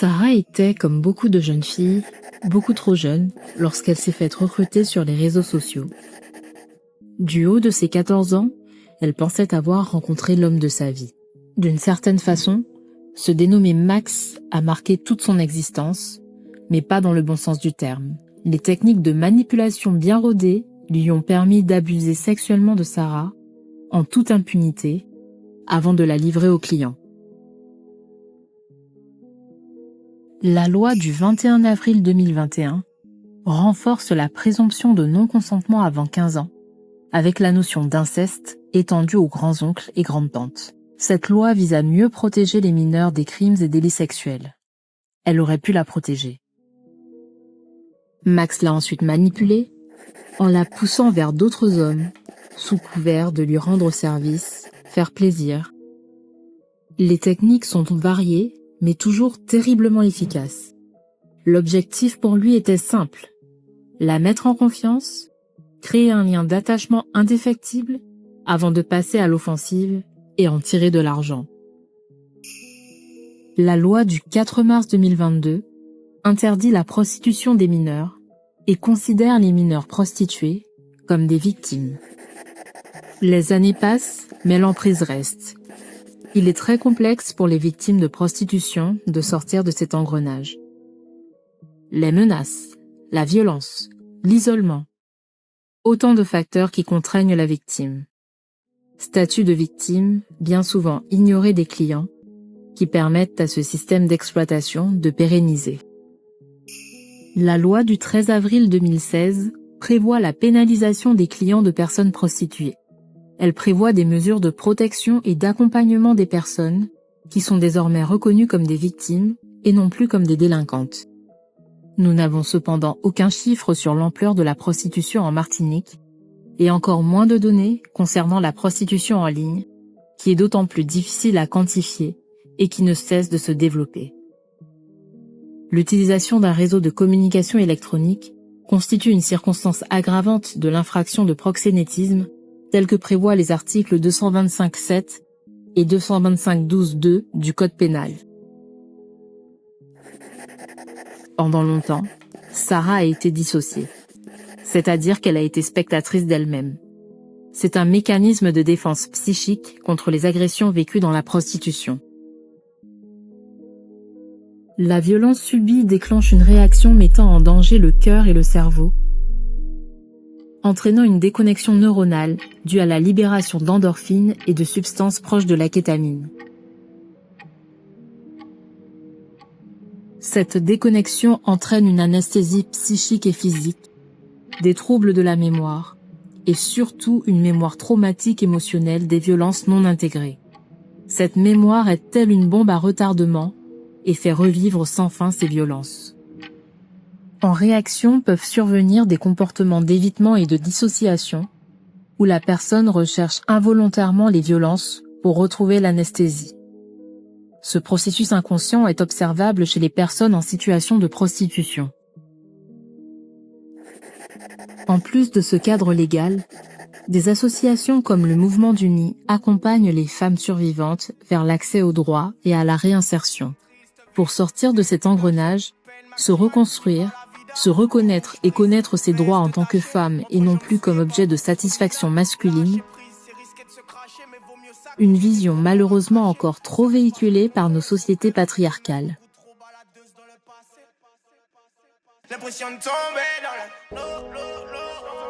Sarah était, comme beaucoup de jeunes filles, beaucoup trop jeune lorsqu'elle s'est faite recruter sur les réseaux sociaux. Du haut de ses 14 ans, elle pensait avoir rencontré l'homme de sa vie. D'une certaine façon, se dénommer Max a marqué toute son existence, mais pas dans le bon sens du terme. Les techniques de manipulation bien rodées lui ont permis d'abuser sexuellement de Sarah, en toute impunité, avant de la livrer aux clients. La loi du 21 avril 2021 renforce la présomption de non-consentement avant 15 ans, avec la notion d'inceste étendue aux grands-oncles et grandes-tantes. Cette loi vise à mieux protéger les mineurs des crimes et délits sexuels. Elle aurait pu la protéger. Max l'a ensuite manipulée en la poussant vers d'autres hommes, sous couvert de lui rendre service, faire plaisir. Les techniques sont variées, mais toujours terriblement efficaces. L'objectif pour lui était simple, la mettre en confiance, créer un lien d'attachement indéfectible avant de passer à l'offensive et en tirer de l'argent. La loi du 4 mars 2022 interdit la prostitution des mineurs et considère les mineurs prostitués comme des victimes. Les années passent, mais l'emprise reste. Il est très complexe pour les victimes de prostitution de sortir de cet engrenage. Les menaces, la violence, l'isolement, autant de facteurs qui contraignent la victime. Statut de victime bien souvent ignoré des clients qui permettent à ce système d'exploitation de pérenniser. La loi du 13 avril 2016 prévoit la pénalisation des clients de personnes prostituées. Elle prévoit des mesures de protection et d'accompagnement des personnes qui sont désormais reconnues comme des victimes et non plus comme des délinquantes. Nous n'avons cependant aucun chiffre sur l'ampleur de la prostitution en Martinique et encore moins de données concernant la prostitution en ligne, qui est d'autant plus difficile à quantifier et qui ne cesse de se développer. L'utilisation d'un réseau de communication électronique constitue une circonstance aggravante de l'infraction de proxénétisme telle que prévoient les articles 225.7 et 225.12.2 du Code pénal. Pendant longtemps, Sarah a été dissociée, c'est-à-dire qu'elle a été spectatrice d'elle-même. C'est un mécanisme de défense psychique contre les agressions vécues dans la prostitution. La violence subie déclenche une réaction mettant en danger le cœur et le cerveau, entraînant une déconnexion neuronale due à la libération d'endorphines et de substances proches de la kétamine. Cette déconnexion entraîne une anesthésie psychique et physique, des troubles de la mémoire, et surtout une mémoire traumatique émotionnelle des violences non intégrées. Cette mémoire est telle une bombe à retardement et fait revivre sans fin ces violences. En réaction peuvent survenir des comportements d'évitement et de dissociation, où la personne recherche involontairement les violences pour retrouver l'anesthésie. Ce processus inconscient est observable chez les personnes en situation de prostitution. En plus de ce cadre légal, des associations comme le Mouvement du Nid accompagnent les femmes survivantes vers l'accès aux droits et à la réinsertion. Pour sortir de cet engrenage, se reconstruire, se reconnaître et connaître ses droits en tant que femme et non plus comme objet de satisfaction masculine, une vision malheureusement encore trop véhiculée par nos sociétés patriarcales. L'impression de tomber dans la...